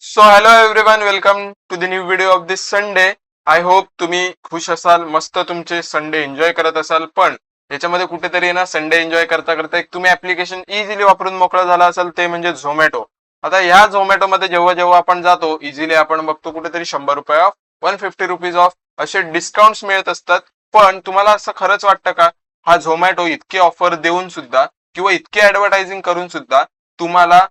So hello everyone, welcome to the new video of this Sunday. I hope तुम्ही खुश असाल, मस्त तुमचे संडे एन्जॉय करत असाल. पण याच्यामध्ये कुठेतरी ना संडे एन्जॉय करता करता एक तुम्ही ऍप्लिकेशन इझिली वापरून मोकळा झाला असाल, ते म्हणजे झोमॅटो. आता या झोमॅटो मध्ये जेव्हा जेव्हा आपण जातो इझिली आपण बघतो कुठेतरी 100 रुपये ऑफ, 150 रुपीज ऑफ असे डिस्काउंट्स मिळत असतात. पण तुम्हाला असं खरंच वाटतं का, हा झोमॅटो इतके ऑफर देऊन सुद्धा किंवा इतके ऍडव्हर्टायझिंग करून सुद्धा तुम्हाला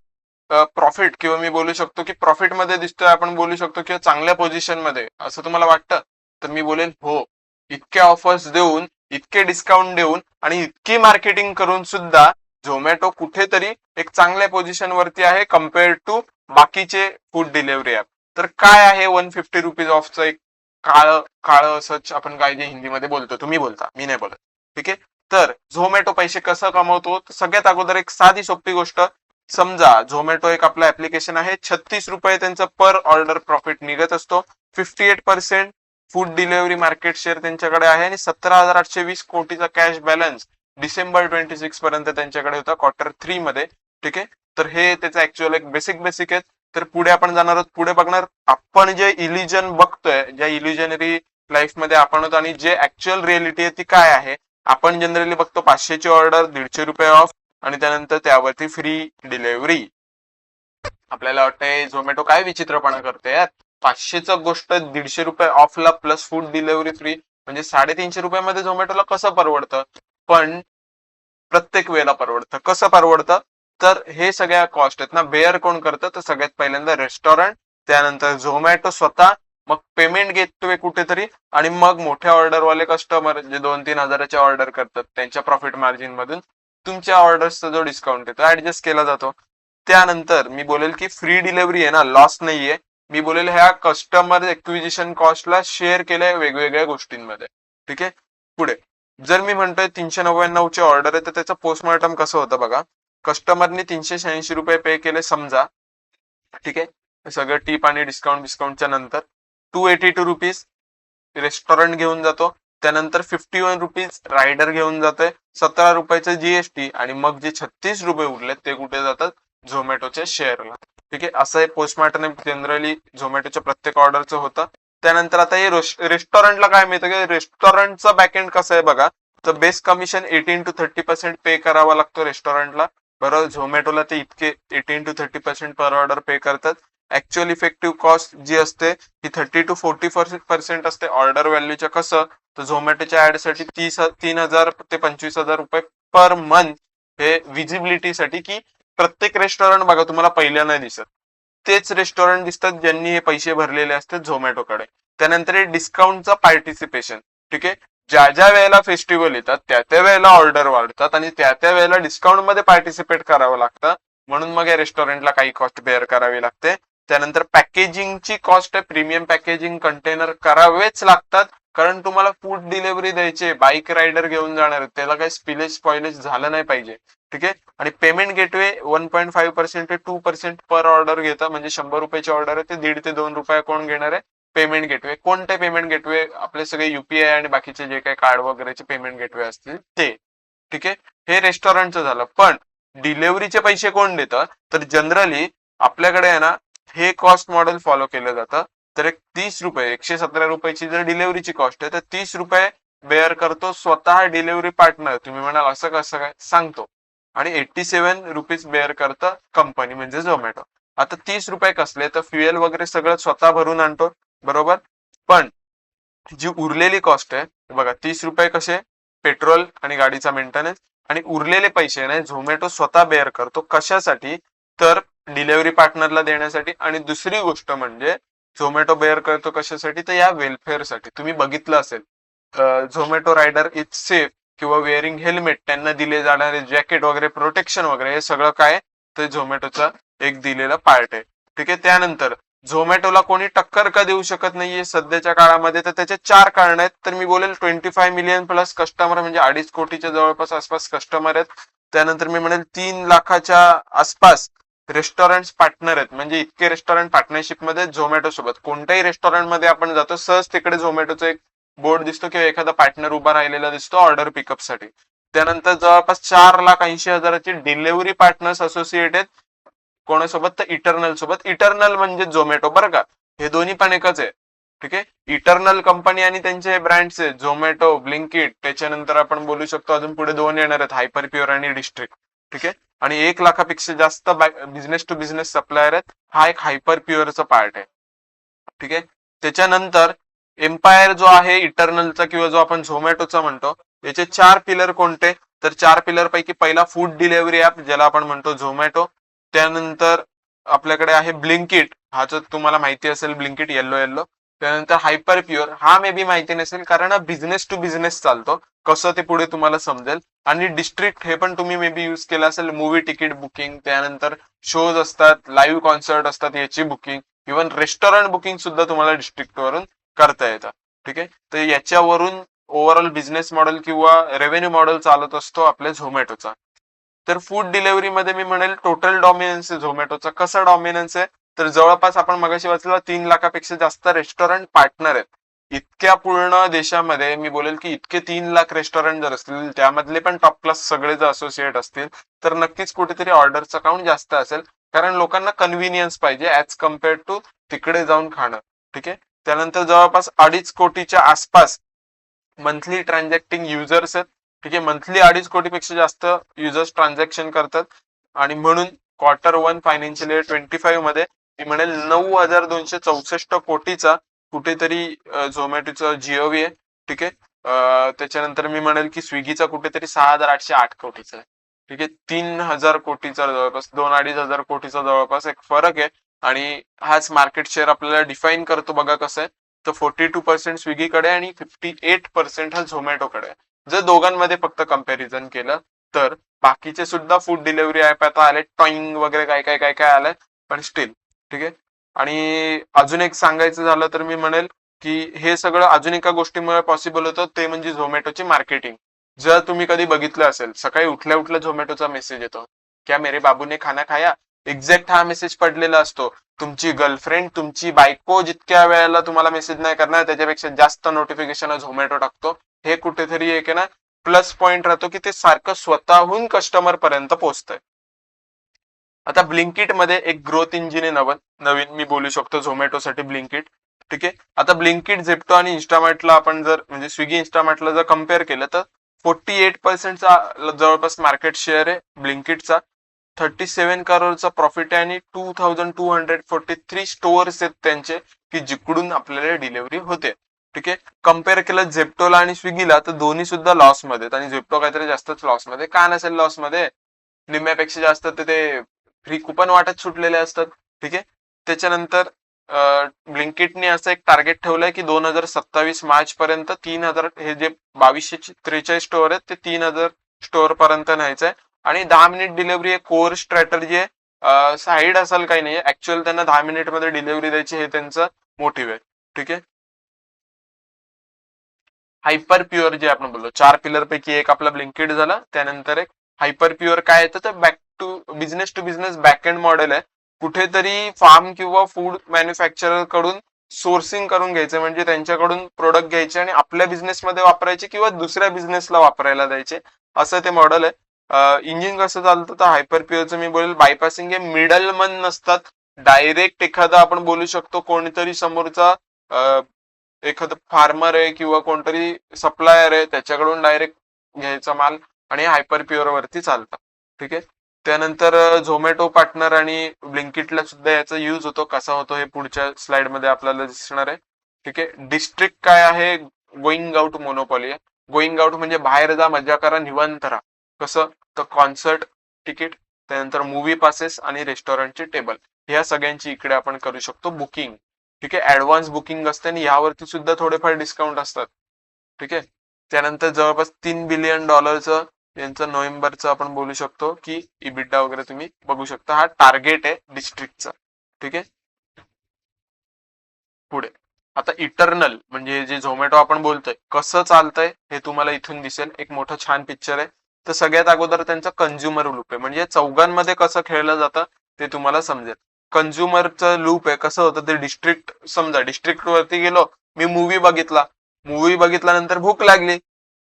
प्रॉफिट किंवा मी बोलू शकतो की प्रॉफिट मध्ये दिसतोय, आपण बोलू शकतो किंवा चांगल्या पोझिशन मध्ये, असं तुम्हाला वाटतं? तर मी बोलेन हो. इतक्या ऑफर्स देऊन, इतके डिस्काउंट देऊन आणि इतकी मार्केटिंग करून सुद्धा झोमॅटो कुठेतरी एक चांगल्या पोझिशन वरती आहे कम्पेअर टू बाकीचे फूड डिलिव्हरी ऍप. तर काय आहे 150 रुपीज ऑफचं एक काळ काळ असंच आपण काय जे हिंदीमध्ये बोलतो, तुम्ही बोलता, मी नाही बोलत. ठीक आहे. तर झोमॅटो पैसे कसं कमवतो, तर सगळ्यात अगोदर एक साधी सोपी गोष्ट. समजा झोमॅटो एक आपलं ऍप्लिकेशन आहे, 36 रुपये त्यांचं पर ऑर्डर प्रॉफिट निघत असतो. 58% फूड डिलिव्हरी मार्केट शेअर त्यांच्याकडे आहे आणि 17,820 कोटीचा कॅश बॅलन्स डिसेंबर 26 पर्यंत त्यांच्याकडे होता Q3 मध्ये. ठीक आहे. तर हे त्याचं ऍक्च्युअल एक बेसिक आहे. तर पुढे आपण जाणार आहोत, पुढे बघणार आपण जे इल्युजन बघतोय, ज्या इल्युजनरी लाईफ मध्ये आपण होतो आणि जे ऍक्च्युअल रिअलिटी आहे ती काय आहे. आपण जनरली बघतो 500ची ऑर्डर 150 रुपये ऑफ आणि त्यानंतर त्यावरती फ्री डिलिव्हरी. आपल्याला वाटतंय झोमॅटो काय विचित्रपणा करते यार. 500च गोष्ट 150 रुपये ऑफला प्लस फूड डिलिव्हरी फ्री, म्हणजे 350 रुपयामध्ये झोमॅटोला कसं परवडतं? पण प्रत्येक वेळेला परवडतं. कसं परवडतं? तर हे सगळ्या कॉस्ट आहेत ना, बेअर कोण करतं? तर सगळ्यात पहिल्यांदा रेस्टॉरंट, त्यानंतर झोमॅटो स्वतः, मग पेमेंट गेटवे कुठेतरी, आणि मग मोठ्या ऑर्डरवाले कस्टमर जे 2-3 हजाराच्या ऑर्डर करतात त्यांच्या प्रॉफिट मार्जिन मधून तुमच्या ऑर्डर्सचा जो डिस्काउंट आहे तो ऍडजस्ट केला जातो. त्यानंतर मी बोलेल की फ्री डिलिव्हरी आहे ना, लॉस नाहीये. मी बोलेल ह्या कस्टमर एक्विजिशन कॉस्टला शेअर केलंय वेगवेगळ्या गोष्टींमध्ये. ठीक आहे. पुढे जर मी म्हणतोय 399ची ऑर्डर आहे, तर त्याचं पोस्टमॉर्टम कसं होतं बघा. कस्टमरने 386 रुपये पे केले समजा. ठीक आहे. सगळं टीप आणि डिस्काउंटच्या नंतर 282 रुपीज रेस्टॉरंट घेऊन जातो. त्यानंतर 51 रुपीज रायडर घेऊन जातोय, 17 रुपयाचं जीएसटी, आणि मग जे 36 रुपये उरले ते कुठे जातात? झोमॅटोच्या शेअरला. ठीक आहे. असं हे पोस्टमॉर्टम जनरली झोमॅटोच्या प्रत्येक ऑर्डरचं होतं. त्यानंतर आता हे रेस्टॉरंटला काय मिळतं की रेस्टॉरंटचं बॅकएंड कसं आहे बघा. तर बेस कमिशन 18 to 30% पे करावा लागतो रेस्टॉरंटला. बरोबर. झोमॅटोला ते इतके 18 to 30% पर ऑर्डर पे करतात. ऍक्च्युअल इफेक्टिव्ह कॉस्ट जी असते ही 30 to 40% असते ऑर्डर व्हॅल्यूच्या. कसं? तर झोमॅटोच्या ऍड साठी 3,000 ते 25,000 रुपये पर मंथ हे विजिबिलिटीसाठी, की प्रत्येक रेस्टॉरंट बघा तुम्हाला पहिल्या नाही दिसत, तेच रेस्टॉरंट दिसतात ज्यांनी हे पैसे भरलेले असतात झोमॅटोकडे. त्यानंतर हे डिस्काउंटचा पार्टिसिपेशन. ठीक आहे. ज्या ज्या वेळेला फेस्टिवल येतात त्या त्या वेळेला ऑर्डर वाढतात आणि त्या त्या वेळेला डिस्काउंट मध्ये पार्टिसिपेट करावं लागतं, म्हणून मग या रेस्टॉरंटला काही कॉस्ट बेअर करावी लागते. त्यानंतर पॅकेजिंगची कॉस्ट आहे, प्रीमियम पॅकेजिंग कंटेनर करावेच लागतात, कारण तुम्हाला फूड डिलिव्हरी द्यायचे, बाईक रायडर घेऊन जाणार, त्याला काही स्पॉइलेज झालं नाही पाहिजे. ठीक आहे. आणि पेमेंट गेटवे 1.5% ते 2% पर ऑर्डर घेतं, म्हणजे 100 रुपयाची ऑर्डर आहे ते 1.5 ते 2 रुपये कोण घेणार आहे? Payment gateway. कोणते पेमेंट गेटवे? आपले सगळे युपीआय आणि बाकीचे जे काही कार्ड वगैरेचे पेमेंट गेटवे असतील ते. ठीक आहे. हे रेस्टॉरंटचं झालं. पण डिलिव्हरीचे पैसे कोण देतं? तर जनरली आपल्याकडे आहे ना, हे कॉस्ट मॉडेल फॉलो केलं जातं. तर एक 30 रुपये, 117 रुपयाची जर डिलिव्हरीची कॉस्ट आहे तर 30 रुपये बेअर करतो स्वतः डिलिव्हरी पार्टनर. तुम्ही म्हणाल असं कसं काय? सांगतो. आणि 87 रुपीज बेअर करतं कंपनी म्हणजे झोमॅटो. आता 30 रुपये कसले? तर फ्युएल वगैरे सगळं स्वतः भरून आणतो. बरोबर. पण जी उरलेली कॉस्ट आहे बघा, 30 रुपये कसे? पेट्रोल आणि गाडीचा मेंटेनन्स. आणि उरलेले पैसे नाही झोमॅटो स्वतः बेअर करतो. कशासाठी? तर डिलिव्हरी पार्टनरला देण्यासाठी. आणि दुसरी गोष्ट म्हणजे झोमॅटो बेअर करतो कशासाठी? तर या वेलफेअरसाठी. तुम्ही बघितलं असेल झोमॅटो रायडर इज सेफ किंवा वेअरिंग हेल्मेट, त्यांना दिले जाणारे जॅकेट वगैरे, प्रोटेक्शन वगैरे, हे सगळं काय? तर झोमॅटोचा एक दिलेला पार्ट आहे. ठीक आहे. त्यानंतर झोमॅटोला कोणी टक्कर का देऊ शकत नाहीये सध्याच्या काळामध्ये? तर त्याचे 4 कारण आहेत. तर मी बोलेल 25 मिलियन प्लस कस्टमर, म्हणजे 2.5 कोटीच्या जवळपास आसपास कस्टमर आहेत. त्यानंतर मी म्हणेल 3 लाखाच्या आसपास रेस्टॉरंट पार्टनर आहेत, म्हणजे इतके रेस्टॉरंट पार्टनरशिप मध्ये झोमॅटो सोबत. कोणत्याही रेस्टॉरंट मध्ये आपण जातो सहज तिकडे झोमॅटोचा एक बोर्ड दिसतो किंवा एखादा पार्टनर उभा राहिलेला दिसतो ऑर्डर पिकअप साठी. त्यानंतर जवळपास 4,80,000ची डिलिव्हरी पार्टनर्स असोसिएटेड कोणासोबत तर इटर्नल सोबत. इटर्नल म्हणजे झोमॅटो बरं का, हे दोन्ही पण एकच आहे. ठीक आहे, इटर्नल कंपनी आणि त्यांचे ब्रँड्स आहेत झोमॅटो, ब्लिंकिट. त्याच्यानंतर आपण बोलू शकतो अजून पुढे दोन येणार आहेत, हायपर प्युअर आणि डिस्ट्रिक्ट. ठीक आहे, आणि 1 लाखापेक्षा जास्त बिझनेस टू बिझनेस सप्लायर आहेत. हा एक हायपर प्युअरचा पार्ट आहे. ठीक आहे, त्याच्यानंतर एम्पायर जो आहे इटर्नलचा किंवा जो आपण झोमॅटोचा म्हणतो, याचे 4 पिलर कोणते, तर 4 पिलर पैकी पहिला फूड डिलिव्हरी ऍप ज्याला आपण म्हणतो झोमॅटो. त्यानंतर आपल्याकडे आहे ब्लिंकिट, हा जो तुम्हाला माहिती असेल ब्लिंकिट येल्लो येल्लो. त्यानंतर हायपर प्युअर, हा मे बी माहिती नसेल कारण हा बिझनेस टू बिझनेस चालतो, कसं ते पुढे तुम्हाला समजेल. आणि डिस्ट्रिक्ट हे पण तुम्ही मे बी युज केलं असेल, मूवी तिकीट बुकिंग, त्यानंतर शोज असतात, लाईव्ह कॉन्सर्ट असतात याची बुकिंग, इव्हन रेस्टॉरंट बुकिंग सुद्धा तुम्हाला डिस्ट्रिक्ट वरून करता येतं. ठीक आहे, तर याच्यावरून ओव्हरऑल बिझनेस मॉडेल किंवा रेव्हेन्यू मॉडेल चालत असतो आपल्या झोमॅटोचा. तर फूड डिलिव्हरी मध्ये मी म्हणेल टोटल डॉमिनन्स आहे झोमॅटोचा. कसा डॉमिनन्स आहे, तर जवळपास आपण मगाशी वाचलं 3 लाखापेक्षा जास्त रेस्टॉरंट पार्टनर आहेत. इतक्या पूर्ण देशामध्ये मी बोलेल की इतके 3 लाख रेस्टॉरंट जर असतील, त्यामधले पण टॉप क्लास सगळे जर असोसिएट असतील, तर नक्कीच कुठेतरी ऑर्डरचं काउंट जास्त असेल. कारण लोकांना कन्व्हिनियन्स पाहिजे ऍज कम्पेअर्ड टू तिकडे जाऊन खाणं. ठीक आहे, त्यानंतर जवळपास 2.5 कोटीच्या आसपास मंथली ट्रान्झॅक्टिंग युजर्स आहेत. ठीक आहे, मंथली 2.5 कोटीपेक्षा जास्त युजर्स ट्रान्झॅक्शन करतात. आणि म्हणून Q1 फायनान्शियल इयर 25 मध्ये मी म्हणेल 9,264 कोटीचा कुठेतरी झोमॅटोचा जीओव्ही आहे. ठीक आहे, त्याच्यानंतर मी म्हणेल की स्विगीचा कुठेतरी 6,808 कोटीचा आहे. ठीक आहे, 3,000 कोटीचा जवळपास 2-2.5 हजार कोटीचा जवळपास एक फरक आहे. आणि हाच मार्केट शेअर आपल्याला डिफाईन करतो बघा कसं आहे, तर 42% स्विगीकडे आणि 58% हा झोमॅटोकडे आहे. जर दोघांमध्ये फक्त कंपॅरिझन केलं तर. बाकीचे सुद्धा फूड डिलिव्हरी ऍप आता आले, टॉईंग वगैरे काय काय काय काय आलंय, पण स्टील. ठीक आहे, आणि अजून एक सांगायचं झालं तर मी म्हणेल की हे सगळं अजून एका गोष्टीमुळे पॉसिबल होतं, ते म्हणजे झोमॅटोची मार्केटिंग. जर तुम्ही कधी बघितलं असेल, सकाळी उठल्या उठल्या झोमॅटोचा मेसेज येतो, क्या मेरे बाबू ने खाना खाया. एक्झॅक्ट हा मेसेज पडलेला असतो. तुमची गर्लफ्रेंड, तुमची बायको जितक्या वेळेला तुम्हाला मेसेज नाही करणार त्याच्यापेक्षा जास्त नोटिफिकेशन झोमॅटो टाकतो. हे कुठेतरी एक आहे ना प्लस पॉइंट राहतो की ते सारखं स्वतःहून कस्टमर पर्यंत पोहोचतंय. आता ब्लिंकिट मध्ये एक ग्रोथ इंजिन आहे नवीन मी बोलू शकतो झोमॅटोसाठी ब्लिंकिट. ठीक आहे, आता ब्लिंकिट, झेप्टो आणि इन्स्टामार्टला आपण जर म्हणजे स्विगी इन्स्टामार्टला जर कम्पेअर केलं तर 48%चा जवळपास मार्केट शेअर आहे ब्लिंकिटचा. 37 करोडचा प्रॉफिट आहे आणि 2,243 स्टोअर्स आहेत त्यांचे की जिकडून आपल्याला डिलिव्हरी होते. ठीक आहे, कम्पेअर केलं झेप्टोला आणि स्विगीला तर दोन्ही सुद्धा लॉस मध्ये आणि झेप्टो काहीतरी जास्तच लॉस मध्ये. का नसेल लॉस मध्ये, निम्म्यापेक्षा जास्त ते फ्री कुपन वाटत सुटलेले असतात. ठीक आहे, त्याच्यानंतर ब्लिंकिटने असं एक टार्गेट ठेवलंय की 2027 मार्च पर्यंत 3,000, हे जे 2,243 स्टोअर आहेत ते 3,000 स्टोअर पर्यंत न्यायचंय. आणि 10 मिनिट डिलिव्हरी हे कोर स्ट्रॅटर्जी आहे, साईड असेल काही नाही. ऍक्च्युअल त्यांना 10 मिनिट मध्ये डिलिव्हरी द्यायची हे त्यांचं मोटिव्ह आहे. ठीक आहे, हायपर प्युअर जे आपण बोललो 4 पिलर पैकी एक आपला ब्लिंकिट झाला. त्यानंतर एक हायपर प्युअर काय येतं तर back to business back end model आहे. कुठेतरी फार्म किंवा फूड मॅन्युफॅक्चरर कडून सोर्सिंग करून घ्यायचं, म्हणजे त्यांच्याकडून प्रोडक्ट घ्यायचे आणि आपल्या बिझनेसमध्ये वापरायचे किंवा दुसऱ्या बिझनेसला वापरायला द्यायचे, असं ते मॉडेल आहे. इंजिन कसं चालतं तर हायपर प्युअरचं मी बोलेल बायपासिंग हे मिडलमन नसतात. डायरेक्ट एखादा आपण बोलू शकतो कोणीतरी समोरचा एखादं फार्मर आहे किंवा कोणतरी सप्लायर आहे त्याच्याकडून डायरेक्ट घ्यायचा माल आणि हायपर प्युअर वरती चालतात. ठीक आहे, त्यानंतर झोमॅटो पार्टनर आणि ब्लिंकिटला सुद्धा याचा युज होतो. कसा होतो हे पुढच्या स्लाइड मध्ये आपल्याला दिसणार आहे. ठीक आहे, डिस्ट्रिक्ट काय आहे, गोईंग आउट मोनोपॉली आहे. गोईंग आउट म्हणजे बाहेर जा, मजा करा, निवांत राहा. कसं तर कॉन्सर्ट तिकीट, त्यानंतर मूवी पासेस आणि रेस्टॉरंटचे टेबल, ह्या सगळ्यांची इकडे आपण करू शकतो बुकिंग. ठीक आहे, ऍडव्हान्स बुकिंग असते आणि यावरती सुद्धा थोडेफार डिस्काउंट असतात. ठीक आहे, त्यानंतर जवळपास $3 बिलियन यांचं नोव्हेंबरचं आपण बोलू शकतो की इबिडा वगैरे तुम्ही बघू शकता. हा टार्गेट आहे डिस्ट्रिक्टचा. ठीक आहे, पुढे आता इटर्नल म्हणजे जे झोमॅटो आपण बोलतोय कसं चालतंय हे तुम्हाला इथून दिसेल. एक मोठं छान पिक्चर आहे. तर सगळ्यात अगोदर त्यांचा कंझ्युमर लूप आहे, म्हणजे चौघांमध्ये कसं खेळलं जातं ते तुम्हाला समजेल. कंझ्युमरचं लूप आहे कसं होतं ते, डिस्ट्रिक्ट समजा डिस्ट्रिक्ट वरती गेलो, मी मूवी बघितल्यानंतर भूक लागली,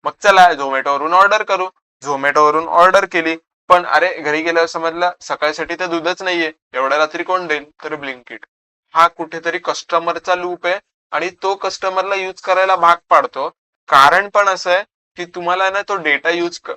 मग चला झोमॅटोवरून ऑर्डर करू. झोमॅटोवरून ऑर्डर केली, पण अरे घरी गेल्यावर समजलं सकाळसाठी तर दूधच नाहीये, एवढ्या रात्री कोण देईल, तर ब्लिंकिट. हा कुठेतरी कस्टमरचा लूप आहे आणि तो कस्टमरला युज करायला भाग पाडतो. कारण पण असं आहे की तुम्हाला ना तो डेटा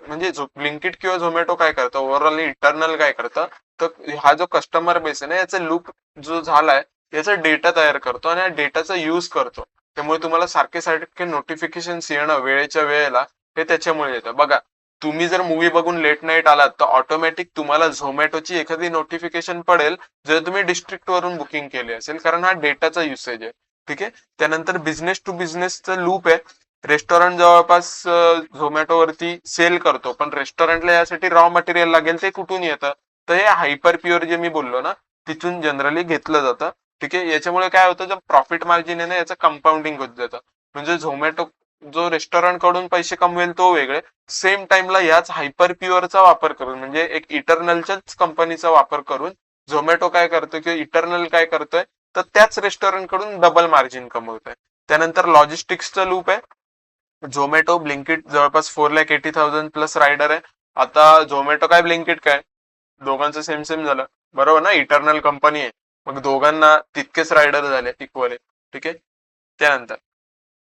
म्हणजे ब्लिंकिट किंवा झोमॅटो काय करतं, ओव्हरऑल इंटरनल काय करतं, तर हा जो कस्टमर बेस आहे ना याचा लूप जो झालाय याचा डेटा तयार करतो आणि या डेटाचा युज करतो. त्यामुळे तुम्हाला सारखे सारखे नोटिफिकेशन येणं वेळेच्या वेळेला हे त्याच्यामुळे येतं. बघा, तुम्ही जर मूवी बघून लेट नाईट आलात तर ऑटोमॅटिक तुम्हाला झोमॅटोची एखादी नोटिफिकेशन पडेल जर तुम्ही डिस्ट्रिक्ट वरून बुकिंग केली असेल, कारण हा डेटाचा युसेज आहे. ठीक आहे. त्यानंतर बिझनेस टू बिझनेसचं लूप आहे. रेस्टॉरंट जवळपास झोमॅटो वरती सेल करतो, पण रेस्टॉरंटला यासाठी रॉ मटेरियल लागेल ते कुठून येतं, तर हे हायपर प्युअर जे मी बोललो ना तिथून जनरली घेतलं जातं. ठीक आहे. याच्यामुळे काय होतं, जर प्रॉफिट मार्जिन आहे ना याचं कंपाऊंडिंग होत जातं. म्हणजे झोमॅटो जो रेस्टॉरंट कडून पैसे कमवेल तो वेगळे, सेम टाइमला याच हायपर प्युअरचा वापर करून म्हणजे एक इटर्नलच्याच कंपनीचा वापर करून झोमॅटो काय करतो किंवा इटर्नल काय करतोय, तर त्याच रेस्टॉरंट कडून डबल मार्जिन कमवतोय. त्यानंतर लॉजिस्टिक्सचं लूप आहे. झोमॅटो ब्लिंकिट जवळपास 4,80,000 प्लस रायडर आहे. आता झोमॅटो काय ब्लिंकिट काय, दोघांचं सेम सेम झालं, बरोबर ना, इटर्नल कंपनी आहे, मग दोघांना तितकेच रायडर झाले इक्वल. ठीक आहे. त्यानंतर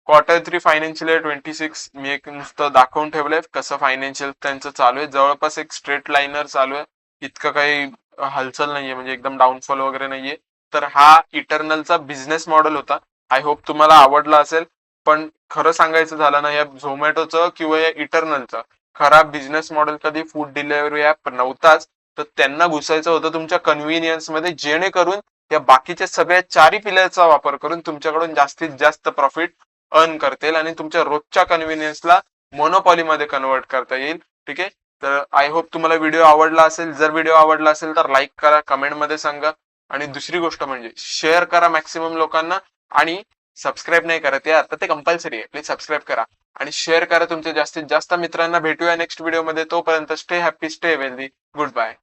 Q3 फायनान्शियल इयर 26 मी एक नुसतं दाखवून ठेवलंय कसं फायनान्शियल त्यांचं चालू आहे. जवळपास एक स्ट्रेट लाईनर चालू आहे, इतकं काही हालचाल नाहीये, म्हणजे एकदम डाऊनफॉल वगैरे नाहीये. तर हा इटर्नलचा बिझनेस मॉडेल होता. आय होप तुम्हाला आवडला असेल. पण खरं सांगायचं झालं ना, या झोमॅटोचं किंवा या इटर्नलचं खरा बिझनेस मॉडेल कधी फूड डिलिव्हरी ऍप नव्हताच. तर त्यांना घुसायचं होतं तुमच्या कन्व्हिनियन्स मध्ये, जेणेकरून या बाकीच्या सगळ्या चारही पिलरचा वापर करून तुमच्याकडून जास्तीत जास्त प्रॉफिट अर्न करतील आणि तुमच्या रोजच्या कन्व्हिनियन्सला मोनोपॉलीमध्ये कन्वर्ट करता येईल. ठीक आहे. तर आय होप तुम्हाला व्हिडिओ आवडला असेल. जर व्हिडिओ आवडला असेल तर लाईक करा, कमेंटमध्ये सांगा, आणि दुसरी गोष्ट म्हणजे शेअर करा मॅक्सिमम लोकांना. आणि सबस्क्राईब नाही करत यार तर ते कंपल्सरी आहे, प्लीज सबस्क्राईब करा आणि शेअर करा तुमच्या जास्तीत जास्त मित्रांना. भेटूया नेक्स्ट व्हिडिओमध्ये. तोपर्यंत stay happy, stay healthy, good bye.